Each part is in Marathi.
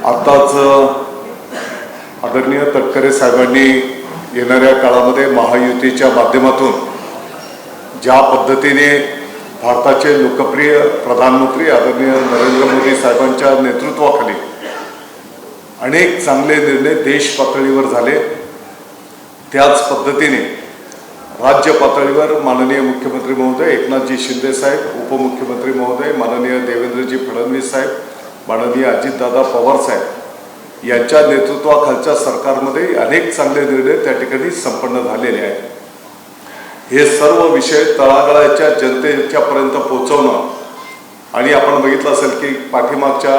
आताच आदरणीय तटकरे साहेबांनी येणाऱ्या काळामध्ये महायुतीच्या माध्यमातून ज्या पद्धतीने भारताचे लोकप्रिय प्रधानमंत्री आदरणीय नरेंद्र मोदी साहेबांच्या नेतृत्वाखाली अनेक चांगले निर्णय देश पातळीवर झाले, त्याच पद्धतीने राज्य पातळीवर माननीय मुख्यमंत्री महोदय एकनाथजी शिंदे साहेब, उपमुख्यमंत्री महोदय माननीय देवेंद्रजी फडणवीस साहेब, माननीय अजितदादा पवार साहेब यांच्या नेतृत्वाखालच्या सरकारमध्ये अनेक चांगले निर्णय त्या ठिकाणी संपन्न झालेले आहेत. हे सर्व विषय तळागाळाच्या जनतेच्यापर्यंत पोहोचवणं आणि आपण बघितलं असेल की पाठीमागच्या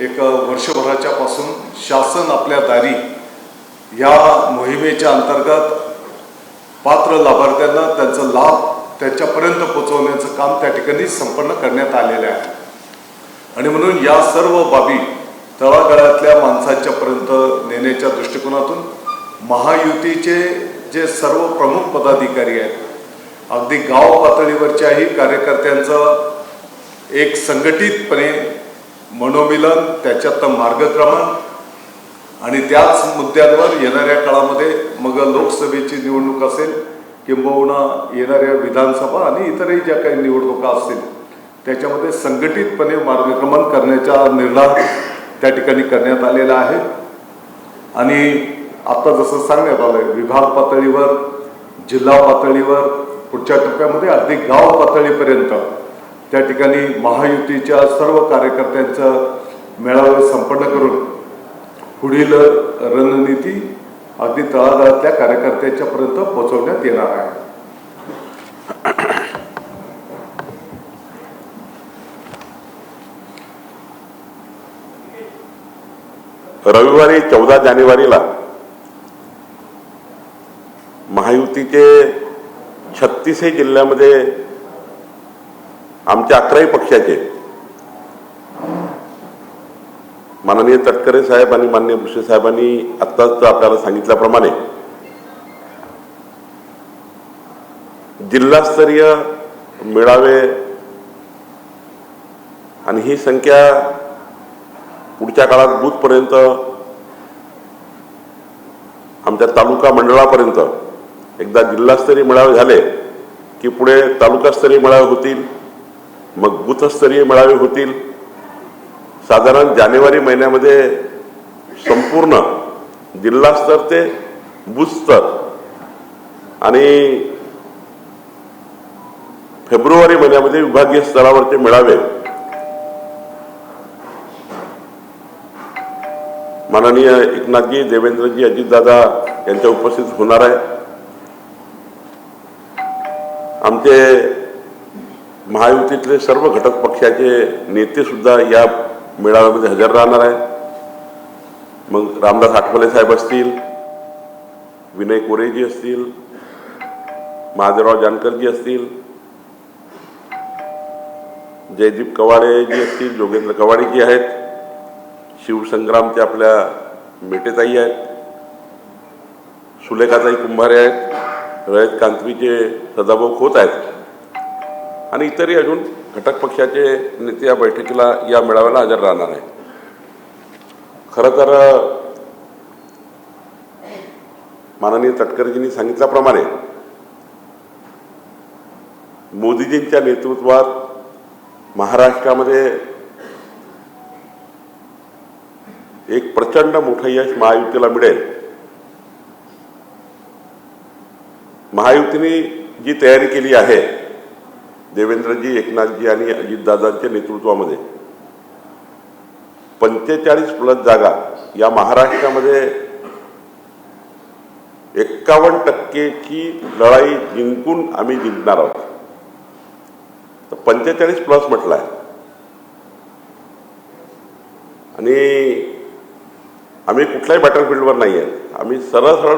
एक वर्षभराच्या पासून शासन आपल्या दारी या मोहिमेच्या अंतर्गत पात्र लाभार्थ्यांना त्यांचा लाभ त्याच्यापर्यंत पोहोचवण्याचं काम त्या ठिकाणी संपन्न करण्यात आलेलं आहे. आणि म्हणून या सर्व बाबी तळागाळातल्या माणसांच्यापर्यंत नेण्याच्या दृष्टिकोनातून महायुतीचे जे सर्व प्रमुख पदाधिकारी आहेत, अगदी गाव पातळीवरच्याही कार्यकर्त्यांचं एक संघटितपणे मनोमिलन, त्याच्यात मार्गक्रमण आणि त्याच मुद्द्यांवर येणाऱ्या काळामध्ये मग लोकसभेची निवडणूक असेल किंबहुना येणाऱ्या विधानसभा आणि इतरही ज्या काही निवडणुका असतील त्याच्यामध्ये संघटितपणे मार्गक्रमण करण्याचा निर्णय त्या ठिकाणी करण्यात आलेला आहे. आणि आता जसं सांगण्यात आलं, विभाग पातळीवर, जिल्हा पातळीवर, पुढच्या टप्प्यामध्ये अगदी गाव पातळीपर्यंत त्या ठिकाणी महायुतीच्या सर्व कार्यकर्त्यांचं मेळावे संपन्न करून पुढील रणनीती अगदी तळागाळातल्या कार्यकर्त्यांच्या पर्यंत पोहोचवण्यात येणार आहे. रविवारी 14 जानेवारीला महायुतीचे 36 जिल्ह्यामध्ये आमच्या 11 पक्षाचे माननीय तटकरे साहेब आणि माननीय भुसे साहेबांनी आत्ताच आपल्याला सांगितल्याप्रमाणे जिल्हास्तरीय मेळावे आणि ही संख्या पुढच्या काळात बूथपर्यंत, आमच्या तालुका मंडळापर्यंत एकदा जिल्हास्तरीय मेळावे झाले की पुढे तालुकास्तरीय मेळावे होतील, मग बूथस्तरीय मेळावे होतील. साधारण जानेवारी महिन्यामध्ये संपूर्ण जिल्हास्तर ते बूथस्तर आणि फेब्रुवारी महिन्यामध्ये विभागीय स्तरावरचे मेळावे माननीय एकनाथजी, देवेंद्रजी, अजितदादा यांच्या उपस्थित होणार आहे. आमचे महायुतीतले सर्व घटक पक्षाचे नेते सुद्धा या मेळाव्यामध्ये हजर राहणार आहे. मग रामदास आठवले साहेब असतील, विनय कोरेजी असतील, महादेवराव जानकरजी असतील, जयदीप कवाडेजी असतील, जोगेंद्र कवाडेजी आहेत, शिवसंग्रामचे आपल्या मेटेताई आहेत, सुलेखाताई कुंभारे आहेत, रयत कांतवीचे सदाभाऊ खोत आहेत आणि इतरही अजून घटक पक्षाचे नेते या बैठकीला, या मेळाव्याला हजर राहणार आहे. खरं तर माननीय तटकरेजींनी सांगितल्याप्रमाणे मोदीजींच्या नेतृत्वात महाराष्ट्रामध्ये एक प्रचंड मोठं यश महायुतीला मिळेल. महायुतीने जी तयारी केली आहे देवेंद्रजी, एकनाथजी आणि अजितदादांच्या नेतृत्वामध्ये 45+ जागा या महाराष्ट्रामध्ये 51% लढाई जिंकून आम्ही जिंकणार आहोत. तर 45+ म्हटलं आहे आणि आम्ही कुठल्याही बॅटलफील्डवर नाही आहेत. आम्ही सरळ